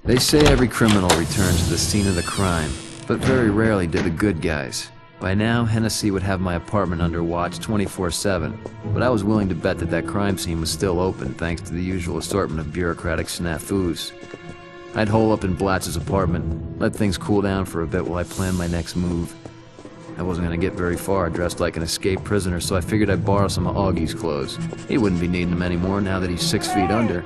They say every criminal returns to the scene of the crime, but very rarely do the good guys. By now, Hennessy would have my apartment under watch 24/7, but I was willing to bet that that crime scene was still open thanks to the usual assortment of bureaucratic snafus. I'd hole up in Blatz's apartment, let things cool down for a bit while I planned my next move. I wasn't gonna get very far dressed like an escaped prisoner, so I figured I'd borrow some of Augie's clothes. He wouldn't be needing them anymore now that he's 6 feet under.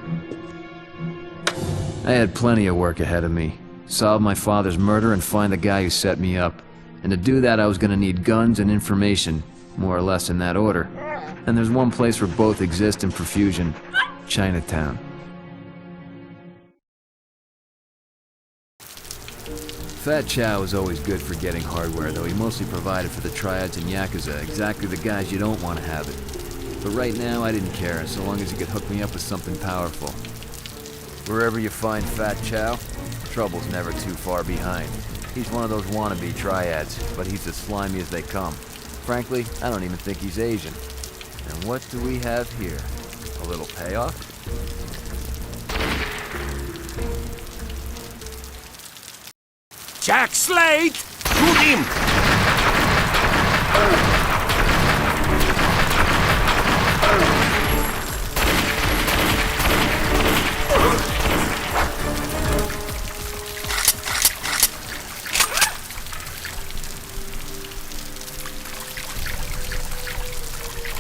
I had plenty of work ahead of me. Solve my father's murder and find the guy who set me up. And to do that I was gonna need guns and information, more or less in that order. And there's one place where both exist in profusion: Chinatown. Fat Chow was always good for getting hardware, though he mostly provided for the triads and Yakuza, exactly the guys you don't want to have it. But right now, I didn't care, so long as he could hook me up with something powerful. Wherever you find Fat Chow, trouble's never too far behind. He's one of those wannabe triads, but he's as slimy as they come. Frankly, I don't even think he's Asian. And what do we have here? A little payoff? Jack Slade! Shoot him!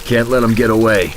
Can't let him get away.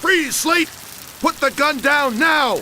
Freeze, Slate! Put the gun down now!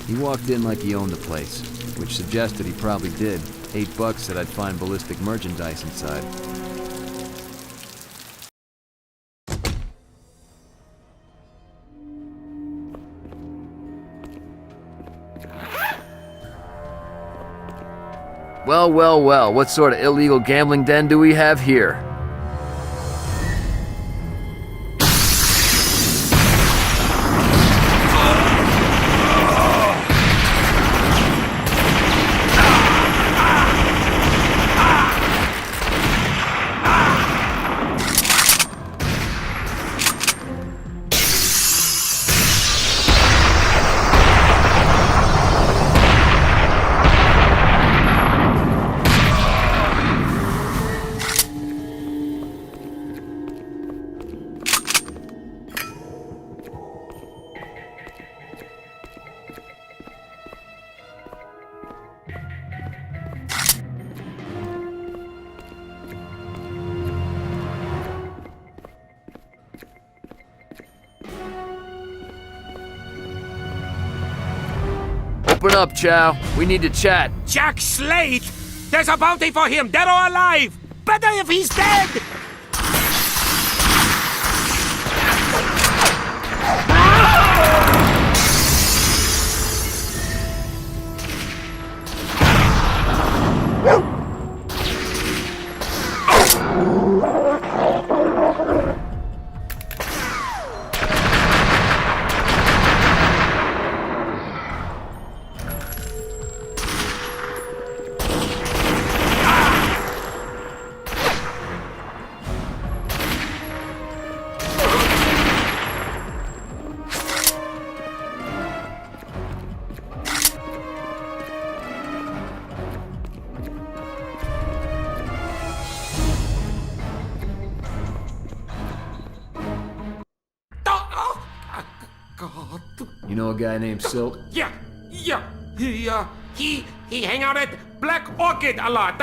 He walked in like he owned the place, which suggested he probably did. $8 said I'd find ballistic merchandise inside. Well, well, well, what sort of illegal gambling den do we have here? Open up, Chow. We need to chat. Jack Slate! There's a bounty for him, dead or alive! Better if he's dead! You know a guy named Silt? Yeah. He hang out at Black Orchid a lot.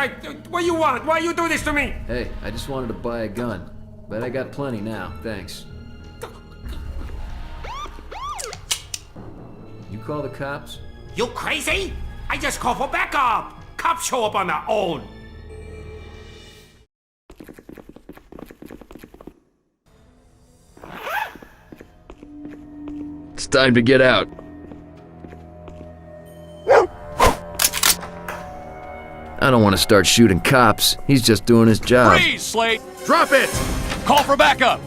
What you want? Why you do this to me? Hey, I just wanted to buy a gun. But I got plenty now, thanks. You call the cops? You crazy? I just call for backup. Cops show up on their own. It's time to get out. I don't want to start shooting cops. He's just doing his job. Freeze, Slate! Drop it! Call for backup!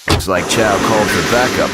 Looks like Chow called for backup.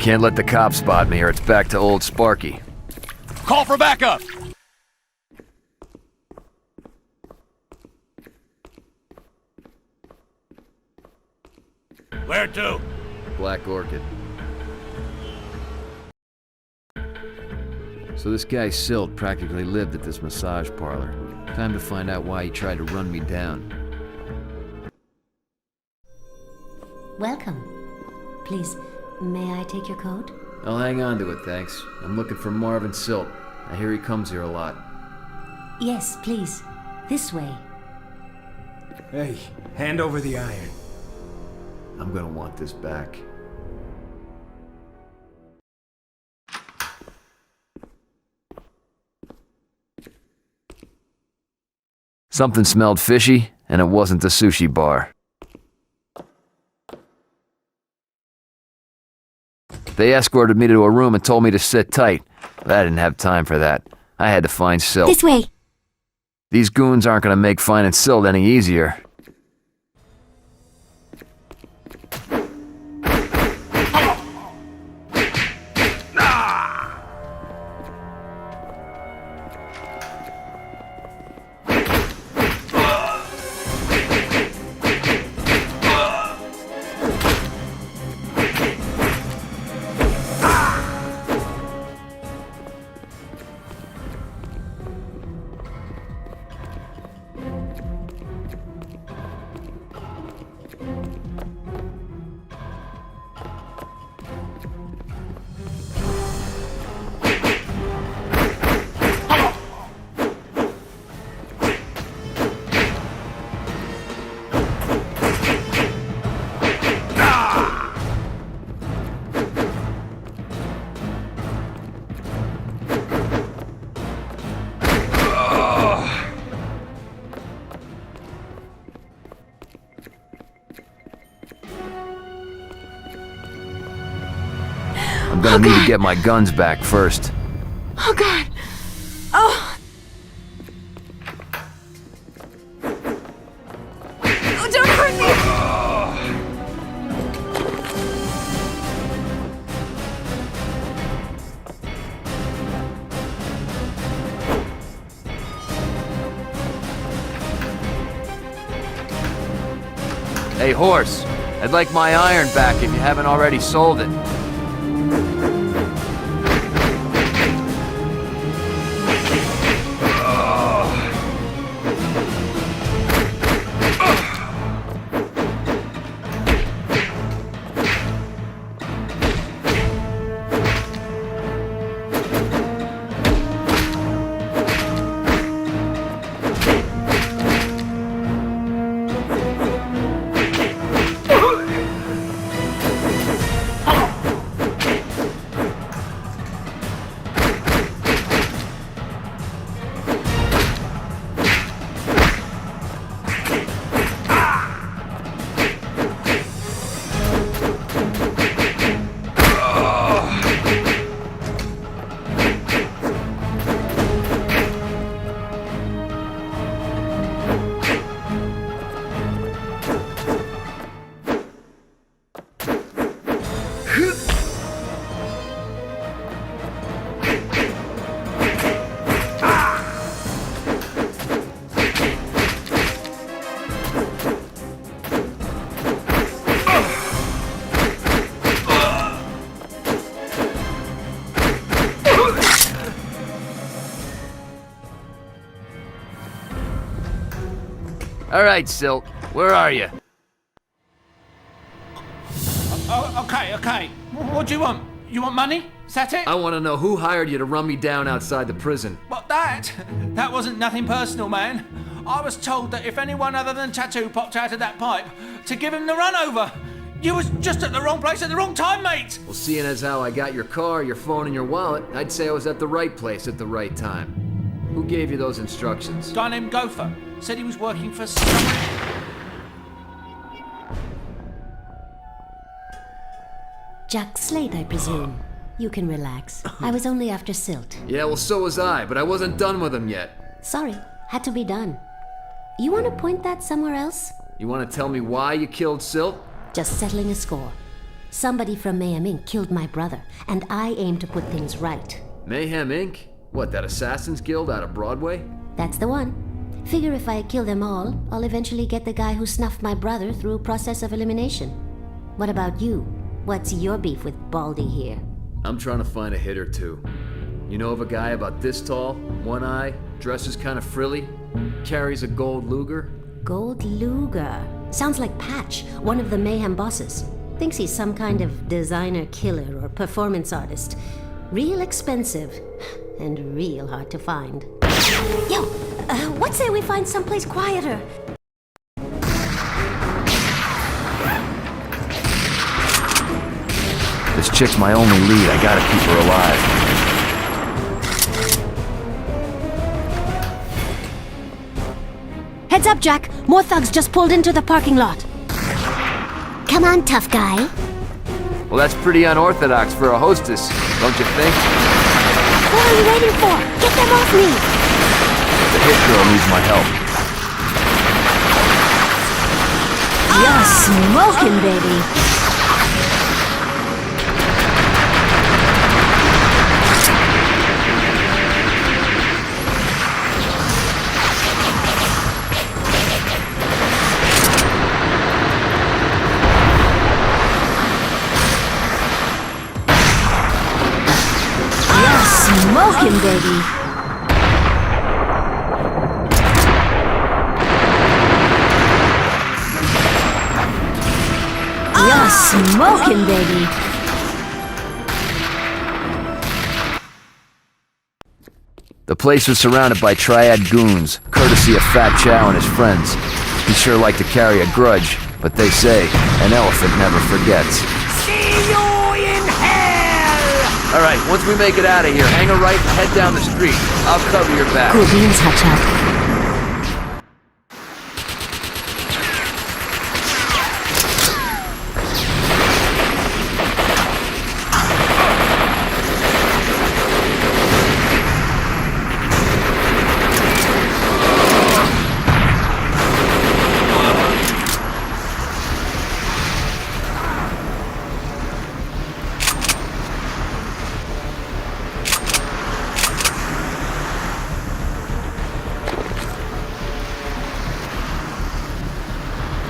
Can't let the cops spot me or it's back to old Sparky. Call for backup! Where to? Black Orchid. So this guy Silt practically lived at this massage parlor. Time to find out why he tried to run me down. Welcome. Please, may I take your coat? I'll hang on to it, thanks. I'm looking for Marvin Silt. I hear he comes here a lot. Yes, please. This way. Hey, hand over the iron. I'm gonna want this back. Something smelled fishy, and it wasn't the sushi bar. They escorted me to a room and told me to sit tight, but I didn't have time for that. I had to find Silt. This way! These goons aren't gonna make finding Silt any easier. I'm gonna need to get my guns back first. Oh, God. Oh. Oh, don't hurt me. Hey, horse, I'd like my iron back if you haven't already sold it. All right, Silt, where are you? Oh, okay. What do you want? You want money? Is that it? I want to know who hired you to run me down outside the prison. What, that? That wasn't nothing personal, man. I was told that if anyone other than Tattoo popped out of that pipe, to give him the run over. You was just at the wrong place at the wrong time, mate. Well, seeing as how I got your car, your phone, and your wallet, I'd say I was at the right place at the right time. Who gave you those instructions? A guy named Gopher said he was working for Jack Slate, I presume. You can relax. I was only after Silt. Yeah, well, so was I, but I wasn't done with him yet. Sorry, had to be done. You want to point that somewhere else? You want to tell me why you killed Silt? Just settling a score. Somebody from Mayhem Inc. killed my brother, and I aim to put things right. Mayhem Inc.? What, that Assassin's Guild out of Broadway? That's the one. Figure if I kill them all, I'll eventually get the guy who snuffed my brother through a process of elimination. What about you? What's your beef with Baldy here? I'm trying to find a hit or two. You know of a guy about this tall, one eye, dresses kind of frilly, carries a gold Luger? Gold Luger. Sounds like Patch, one of the Mayhem bosses. Thinks he's some kind of designer killer or performance artist. Real expensive, and real hard to find. Yo, what say we find someplace quieter? This chick's my only lead. I gotta keep her alive. Heads up, Jack. More thugs just pulled into the parking lot. Come on, tough guy. Well, that's pretty unorthodox for a hostess, don't you think? What are you waiting for? Get them off me! The hit girl needs my help. You're smoking, baby. Smoking, baby. You're smoking, baby. The place was surrounded by triad goons, courtesy of Fat Chow and his friends. He sure liked to carry a grudge, but they say an elephant never forgets. See you in hell! All right, once we make it out of here, hang a right and head down the street. I'll cover your back. Cool beans, Hot Chow.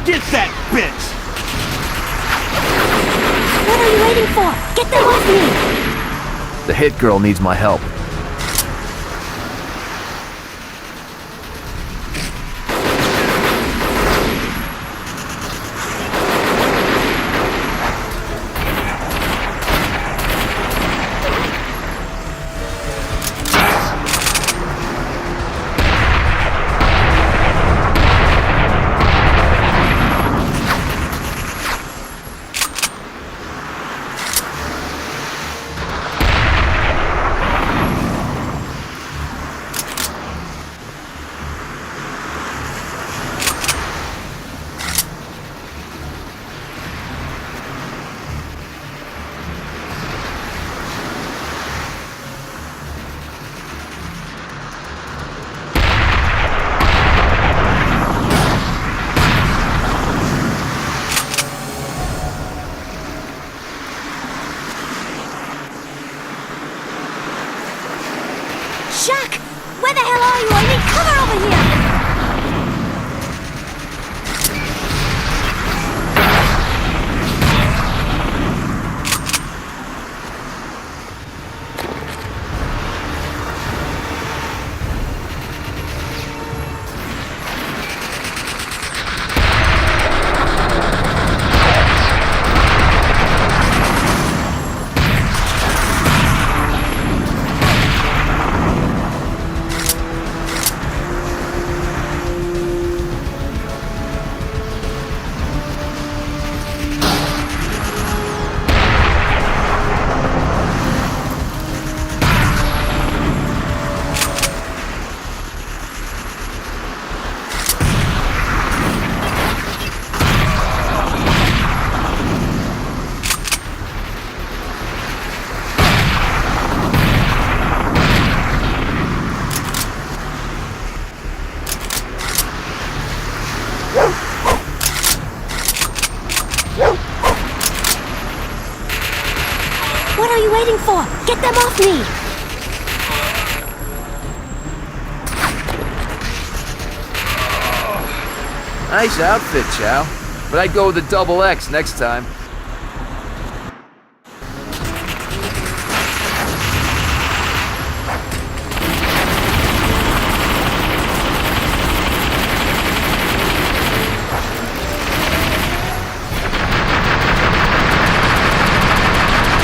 Get that bitch! What are you waiting for? Get them off me! The hit girl needs my help. Shaq! Where the hell are you? I need cover over here! waiting for? Get them off me! Nice outfit, Chow. But I'd go with a double X next time.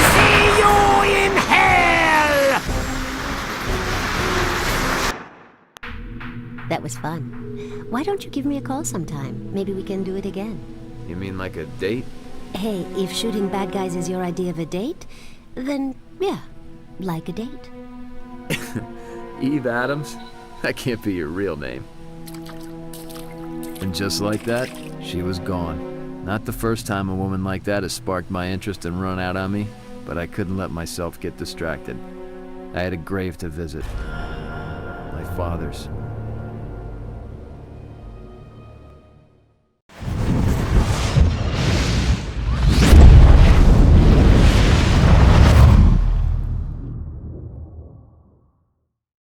See you in hell! That was fun. Why don't you give me a call sometime? Maybe we can do it again. You mean like a date? Hey, if shooting bad guys is your idea of a date, then yeah, like a date. Eve Adams? That can't be your real name. And just like that, she was gone. Not the first time a woman like that has sparked my interest and run out on me, but I couldn't let myself get distracted. I had a grave to visit. My father's.